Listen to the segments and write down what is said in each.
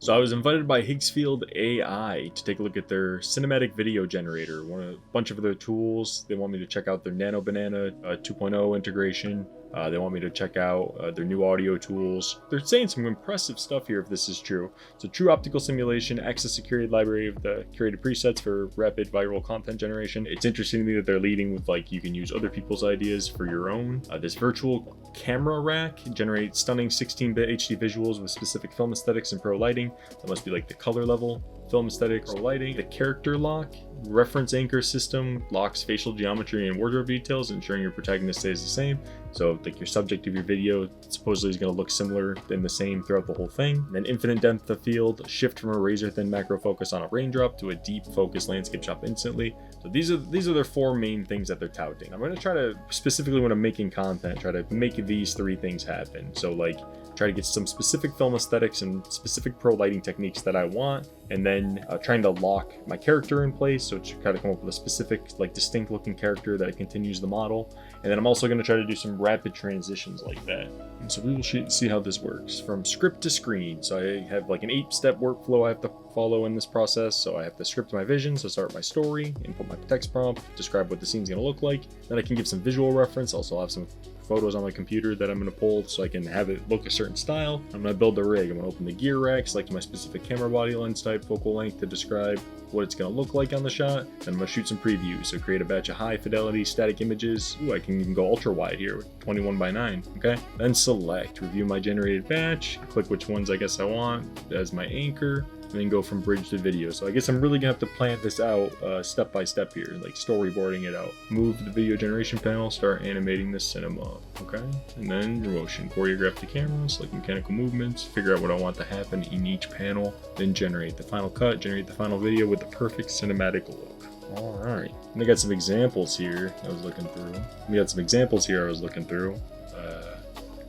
So I was invited by Higgsfield.ai to take a look at their cinematic video generator, a bunch of their tools. They want me to check out their Nano Banana 2.0 integration. They want me to check out their new audio tools. They're saying some impressive stuff here if this is true. It's a true optical simulation, access a curated library of the curated presets for rapid viral content generation. It's interesting to me that they're leading with like you can use other people's ideas for your own. This virtual camera rack generates stunning 16-bit HD visuals with specific film aesthetics and pro lighting. That must be like the color level. Film aesthetics, pro lighting. The character lock reference anchor system locks facial geometry and wardrobe details, ensuring your protagonist stays the same. So like your subject of your video supposedly is going to look similar and the same throughout the whole thing. And then infinite depth of field, shift from a razor thin macro focus on a raindrop to a deep focus landscape shot instantly. So these are their four main things that they're touting. I'm going to try to, specifically when I'm making content, try to make these three things happen. So like try to get some specific film aesthetics and specific pro lighting techniques that I want, and then trying to lock my character in place, so to kind of come up with a specific, like distinct looking character that continues the model. And then I'm also going to try to do some rapid transitions like that. And so we will see how this works from script to screen. So I have like an 8-step workflow I have to follow in this process. So I have to script my vision, so start my story, input my text prompt, describe what the scene's going to look like. Then I can give some visual reference. Also I'll have some photos on my computer that I'm going to pull so I can have it look a certain style. I'm going to build a rig. I'm going to open the gear rack, select my specific camera body, lens type, focal length to describe what it's going to look like on the shot. Then I'm going to shoot some previews. So create a batch of high fidelity static images. Ooh, I can even go ultra wide here with 21:9. Okay. Then select, review my generated batch, click which ones I guess I want as my anchor, and then go from bridge to video. So I guess I'm really gonna have to plan this out step by step here, like storyboarding it out. Move to the video generation panel, start animating the cinema, okay? And then motion, choreograph the camera, select mechanical movements, figure out what I want to happen in each panel, then generate the final cut, generate the final video with the perfect cinematic look. All right, and I got some examples here I was looking through.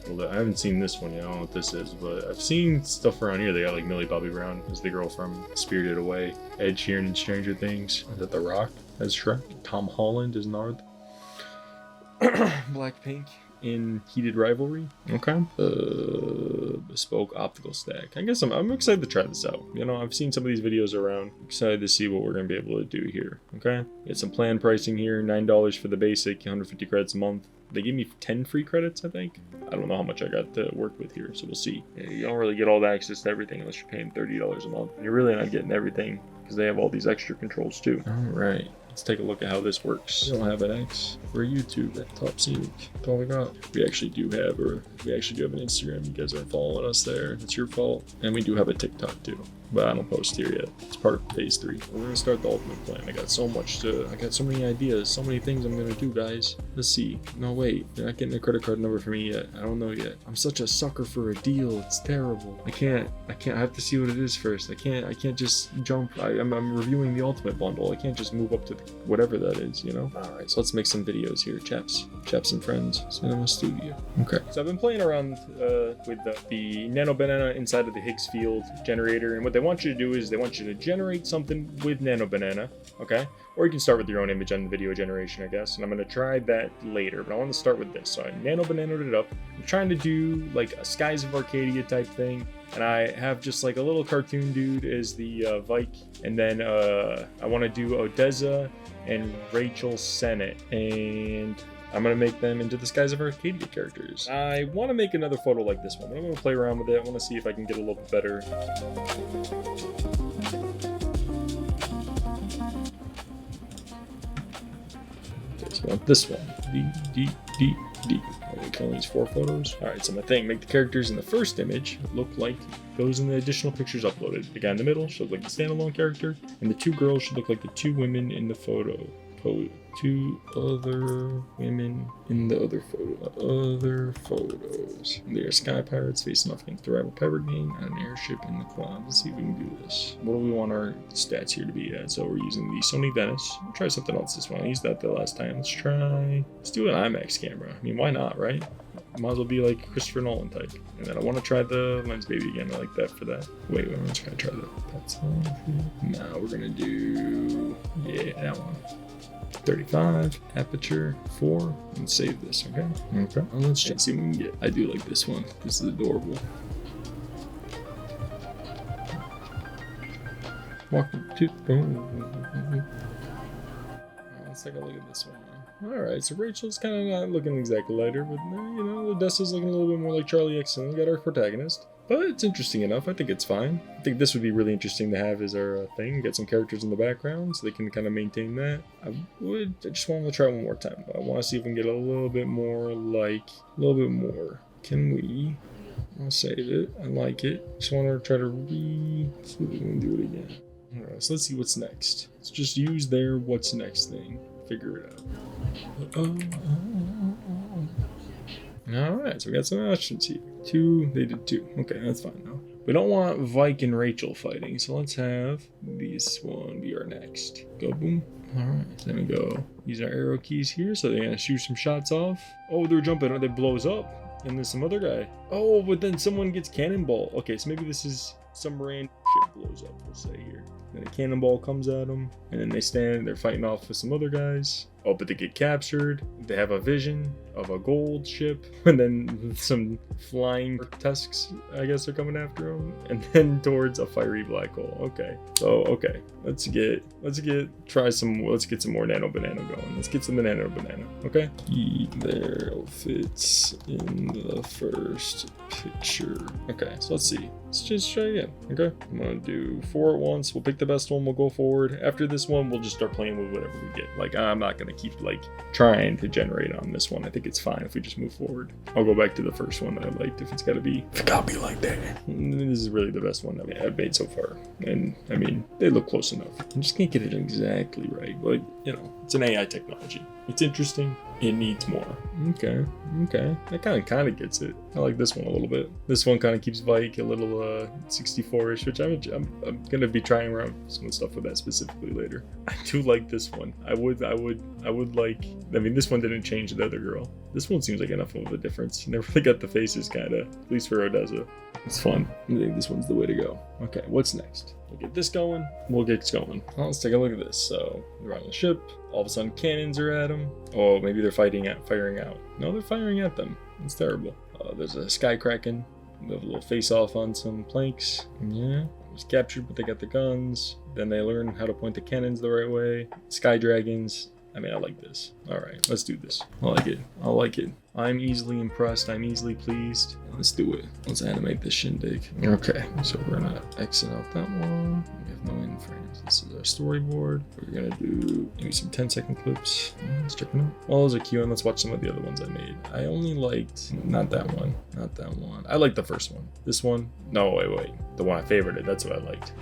Well, I haven't seen this one yet, I don't know what this is, but I've seen stuff around here. They got like Millie Bobby Brown as the girl from Spirited Away, Ed Sheeran in Stranger Things, is that The Rock as Shrek, Tom Holland as Nard, Blackpink in Heated Rivalry. Okay. Bespoke optical stack. I guess I'm excited to try this out. You know, I've seen some of these videos around. Excited to see what we're gonna be able to do here. Okay. Get some planned pricing here. $9 for the basic, 150 credits a month. They gave me 10 free credits, I think. I don't know how much I got to work with here, so we'll see. You don't really get all the access to everything unless you're paying $30 a month. You're really not getting everything because they have all these extra controls too. All right. Let's take a look at how this works. We don't have an X for YouTube at Top Scenic. That's all we got. We actually do have an Instagram. You guys aren't following us there. It's your fault. And we do have a TikTok too, but I don't post here yet. It's part of phase 3. We're gonna start the ultimate plan. I got so many ideas, so many things I'm gonna do, guys. Let's see. No, wait, they're not getting a credit card number for me yet. I don't know yet. I'm such a sucker for a deal. It's terrible. I have to see what it is first. I can't just jump. I'm reviewing the ultimate bundle. I can't just move up to whatever that is, you know? All right, so let's make some videos here, chaps and friends. Cinema Studio. Okay. So I've been playing around with the Nano Banana inside of the Higgsfield generator, and what they want you to do is they want you to generate something with Nano Banana, okay? Or you can start with your own image on the video generation, I guess. And I'm gonna try that later, but I want to start with this. So I Nano Banana'd it up. I'm trying to do like a Skies of Arcadia type thing. And I have just like a little cartoon dude as the Vike. And then I want to do Odessa and Rachel Sennett. And I'm going to make them into the Skies of Arcadia characters. I want to make another photo like this one. I'm going to play around with it. I want to see if I can get a little bit better. Okay, so I want this one. D. We can only use 4 photos. Alright, so my thing, make the characters in the first image look like those in the additional pictures uploaded. The guy in the middle should look like the standalone character, and the 2 girls should look like the 2 women in the photo. 2 other women in the other photos. They are sky pirates facing off against the rival pirate gang on an airship in the clouds. Let's see if we can do this. What do we want our stats here to be at? So we're using the Sony Venice. We'll try something else this one. I used that the last time. Let's do an IMAX camera. I mean, why not, right? Might as well be like Christopher Nolan type. And then I want to try the Lensbaby again. I like that for that. Wait, I'm gonna try the Panasonic. Now we're gonna do, yeah, that one. 35, aperture 4, and save this, okay? Okay. Well, let's just see what we can get. I do like this one. This is adorable. Let's take a look at this one. Alright, so Rachel's kind of not looking exactly lighter, but you know, Odessa's looking a little bit more like Charlie X, and we got our protagonist. But it's interesting enough. I think it's fine. I think this would be really interesting to have as our thing. Get some characters in the background so they can kind of maintain that. I just want to try one more time. I want to see if we can get a little bit more like, a little bit more. Can we? I'll save it. I like it. Just want to try to see if we can do it again. Alright, so let's see what's next. Let's just use their what's next thing. Figure it out. Alright, so we got some options here. 2, they did 2. Okay, that's fine now. We don't want Vike and Rachel fighting, so let's have this one be our next. Go boom. Alright, then we go use our arrow keys here, so they're gonna shoot some shots off. Oh, they're jumping, they blows up. And there's some other guy. Oh, but then someone gets cannonball. Okay, so maybe this is some random shit blows up, we'll say here. Then a cannonball comes at them, and then they stand, they're fighting off with some other guys. Oh, but they get captured. They have a vision of a gold ship, and then some flying tusks, I guess, are coming after them, and then towards a fiery black hole. Okay, so okay, let's get some more nano banana going. Let's get some nano banana. Okay, keep their outfits in the first picture. Okay, so let's see. Let's just try again. Okay, I'm gonna do 4 at once. We'll pick the best one. We'll go forward. After this one, we'll just start playing with whatever we get. Like, I'm not gonna keep like trying to generate on this one. I think it's fine if we just move forward. I'll go back to the first one that I liked if it's gotta be like that. This is really the best one that I've made so far. And I mean, they look close enough. I just can't get it exactly right. But you know, it's an AI technology. It's interesting. It needs more. Okay. That kind of gets it. I like this one a little bit. This one kind of keeps Vike a little 64-ish, which I'm gonna be trying around some stuff with that specifically later. I do like this one. I would like. I mean, this one didn't change the other girl. This one seems like enough of a difference. You never really got the faces, kind of. At least for Odessa. It's fun. I think this one's the way to go. Okay, what's next? We'll get this going. We'll get going. Well, let's take a look at this. So they're on the ship. All of a sudden, cannons are at them. Oh, maybe they're firing out. No, they're firing at them. It's terrible. There's a sky kraken. We have a little face-off on some planks. Yeah, it was captured, but they got the guns. Then they learn how to point the cannons the right way. Sky dragons. I mean, I like this. All right, let's do this. I like it. I'm easily impressed. I'm easily pleased. Let's do it. Let's animate this shindig. Okay, so we're gonna exit out that one. We have no in frames. This is our storyboard. We're gonna do maybe some 10-second clips. Let's check them out. While those are queuing, let's watch some of the other ones I made. I only liked, not that one. I liked the first one. This one, no, wait. The one I favorited, that's what I liked.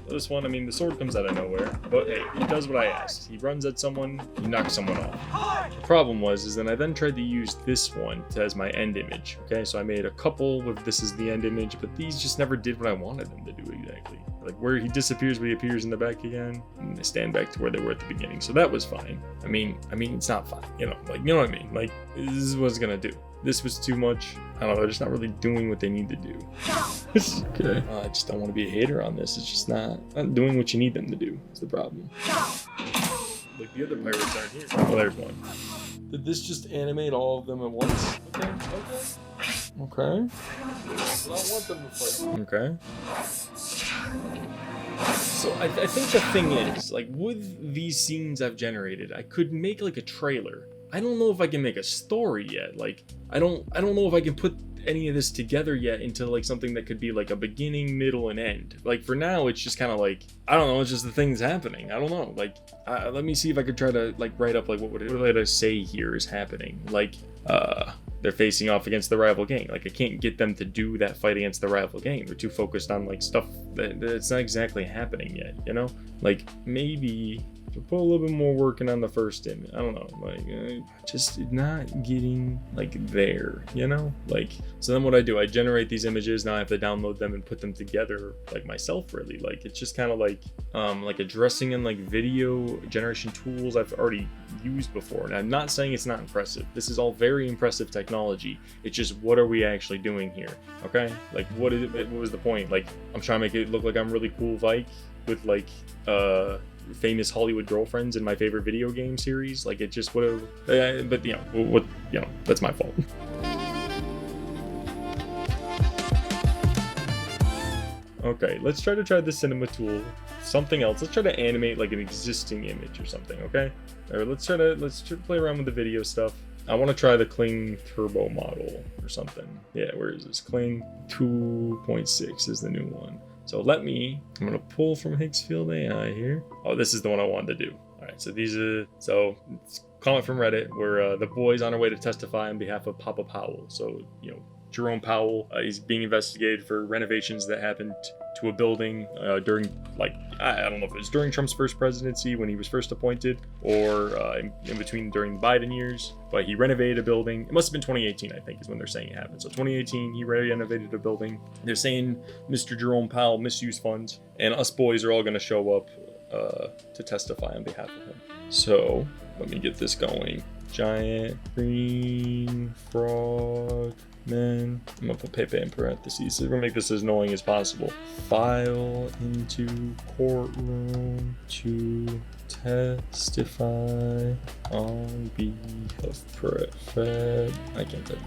This one, I mean, the sword comes out of nowhere, but hey, he does what I asked. He runs at someone, he knocks someone off. The problem was then I then tried to use this one as my end image. Okay, so I made a couple with this as the end image, but these just never did what I wanted them to do exactly. Like where he disappears, but he appears in the back again, and they stand back to where they were at the beginning. So that was fine. I mean, it's not fine. You know what I mean? Like, this is what it's gonna do. This was too much. I don't know, they're just not really doing what they need to do. Okay. I just don't want to be a hater on this. It's just not doing what you need them to do. Is the problem. Like the other pirates aren't here. Oh, there's one. Did this just animate all of them at once? Okay. I don't want them to fight. Okay. So I think the thing is, like, with these scenes I've generated, I could make like a trailer. I don't know if I can make a story yet. Like, I don't know if I can put any of this together yet into like something that could be like a beginning, middle, and end. Like for now, it's just kind of like, I don't know, it's just the things happening. I don't know. Like, let me see if I could try to like write up like what would I say here is happening. Like, they're facing off against the rival gang. Like, I can't get them to do that fight against the rival gang. They're too focused on like stuff that's not exactly happening yet. You know, like maybe. To put a little bit more working on the first image. I don't know, like just not getting like there, you know? Like, so then what I do, I generate these images, now I have to download them and put them together like myself really. Like it's just kind of like addressing in like video generation tools I've already used before. And I'm not saying it's not impressive. This is all very impressive technology. It's just, what are we actually doing here? Okay? Like what was the point? Like I'm trying to make it look like I'm really cool Vike with like famous Hollywood girlfriends in my favorite video game series. Like it just whatever. But that's my fault. Okay, let's try the cinema tool. Something else. Let's try to animate like an existing image or something, okay? Or let's try to play around with the video stuff. I want to try the Kling Turbo model or something. Yeah, where is this? Kling 2.6 is the new one. So I'm gonna pull from Higgsfield.ai here. Oh, this is the one I wanted to do. All right, so it's comment from Reddit where the boy's on her way to testify on behalf of Papa Powell. So, Jerome Powell, he's being investigated for renovations that happened to a building during, I don't know if it was during Trump's first presidency when he was first appointed, or in between during the Biden years. But he renovated a building. It must have been 2018, I think, is when they're saying it happened. So 2018, he renovated a building. They're saying Mr. Jerome Powell misused funds, and us boys are all going to show up to testify on behalf of him. So let me get this going. Giant green frog. Man, I'm gonna put Pepe in parentheses. So we're gonna make this as annoying as possible. File into courtroom to testify on behalf of Fred. I can't type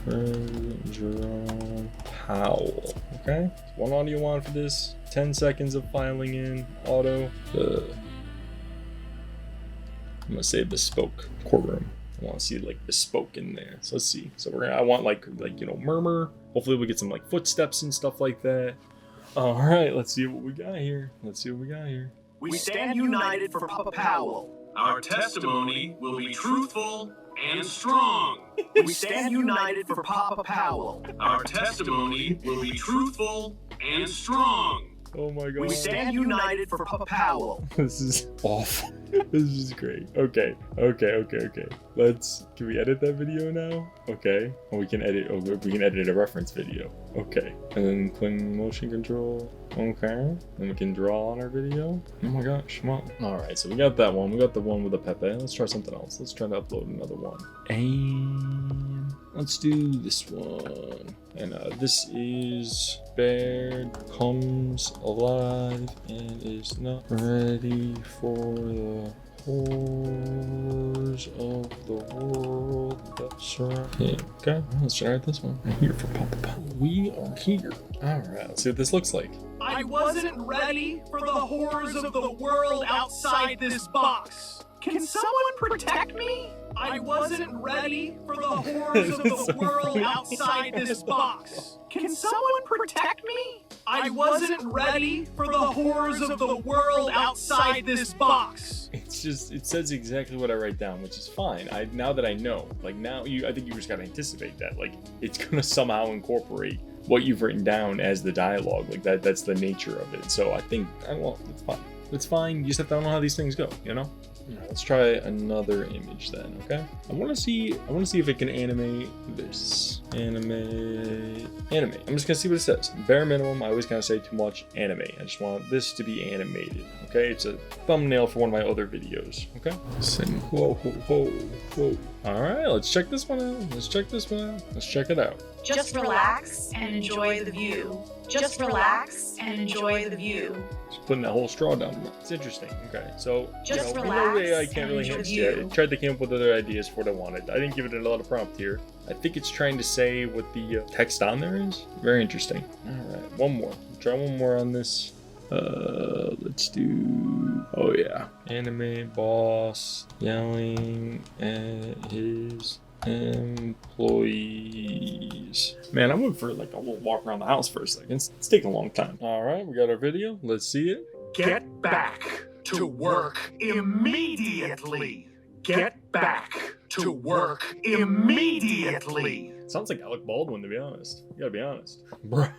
President Jerome Powell. Okay, one audio on for this. 10 seconds of filing in auto. I'm gonna say bespoke courtroom. I want to see like bespoke in there. So let's see. So I want like murmur. Hopefully we get some like footsteps and stuff like that. All right, let's see what we got here. We stand united for Papa Powell. Our testimony will be truthful and strong. We stand united for Papa Powell. Our testimony will be truthful and strong. Oh my god. We stand united for Papa Powell. This is awful. This is great. Okay. Can we edit that video now? Okay. Oh, we can edit a reference video. Okay. And then Kling motion control. Okay. Then we can draw on our video. Oh my gosh, come on. Alright, so we got that one. We got the one with the Pepe. Let's try something else. Let's try to upload another one. And let's do this one. And this is Bear Comes Alive and is not ready for the horrors of the world that surround him. Okay, let's try this one. I'm here for Papa Powell. We are here. Alright, let's see what this looks like. I wasn't ready for the horrors of the world outside this box. Can someone protect me? I wasn't ready for the horrors of the world outside this box. Can someone protect me? I wasn't ready for the horrors of the world outside this box. It says exactly what I write down, which is fine. Now that I know, I think you just gotta anticipate that, it's gonna somehow incorporate what you've written down as the dialogue, that's the nature of it. So I think, it's fine. It's fine. You just have to know how these things go, Right, let's try another image then, okay? I want to see if it can animate this. Animate. I'm just gonna see what it says. Bare minimum, I always kind of say too much animate. I just want this to be animated, okay? It's a thumbnail for one of my other videos, okay? Whoa. All right, let's check this one out. Let's check it out. Just relax and enjoy the view. Just relax and enjoy the view. Just putting that whole straw down. It's interesting. Okay, so just we know AI can't really handle it. I tried to come up with other ideas for what I wanted. I didn't give it a lot of prompt here. I think it's trying to say what the text on there is. Very interesting. All right, one more. Try one more on this. Let's do. Oh yeah, anime boss yelling at his employees. Man, I'm looking for a little walk around the house for a second. It's taking a long time. All right, we got our video. Let's see it. Get back to work immediately. Get back to work immediately. Sounds like Alec Baldwin, to be honest. You gotta be honest. Bruh.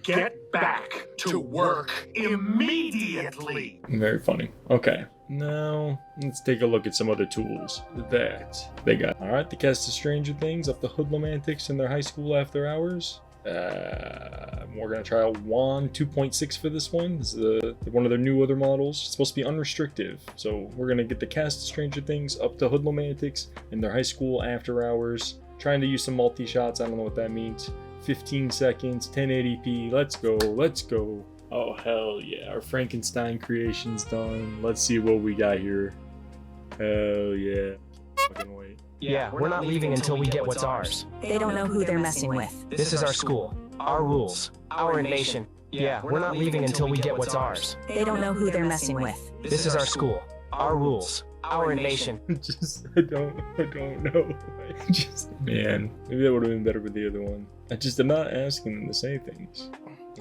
Get back to work immediately. Very funny. Okay. Now, let's take a look at some other tools that they got. All right, the cast of Stranger Things up the hoodlum antics in their high school after hours. We're gonna try out WAN 2.6 for this one. This is one of their new other models. It's supposed to be unrestrictive. So we're gonna get the cast of Stranger Things up to hoodlum antics in their high school after hours. Trying to use some multi-shots. I don't know what that means. 15 seconds, 1080p. Let's go. Oh, hell yeah. Our Frankenstein creation's done. Let's see what we got here. Hell yeah. Fucking wait. Yeah, we're not leaving until we get what's ours. They don't know who they're messing with. This is our school. our rules, our nation. Yeah, we're not leaving until we get what's ours. They don't know who they're messing with. This is our school, our rules, our nation. I don't know. Man, maybe that would have been better with the other one. I'm not asking them to say things.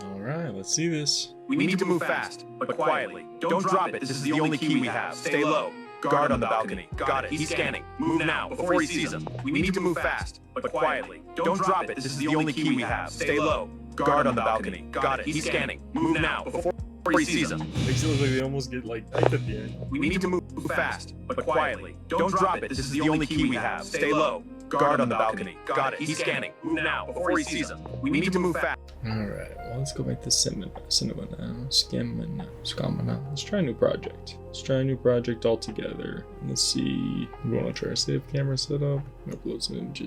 All right, let's see this. We need to move fast, but quietly. Don't drop it. This is the only key we have. Stay low. Guard on the balcony. Got it. He's scanning. Move now, before he sees us. We need to move fast, but quietly. Don't drop it. This is the only key we have. Stay low. Guard on the balcony. Got it. He's scanning. Move now, before he sees us. Makes it look like they almost get like hyped at the end. We need to move fast, but quietly. Don't drop it. This is the only key we have. Stay low. Guard on the balcony. Got it. He's scanning. Move now, before he sees us. We need to move fast. Alright, well, let's go back to cinema now. Scamma now. Let's try a new project. Altogether. Let's see. We want to try a save camera setup. Upload some images.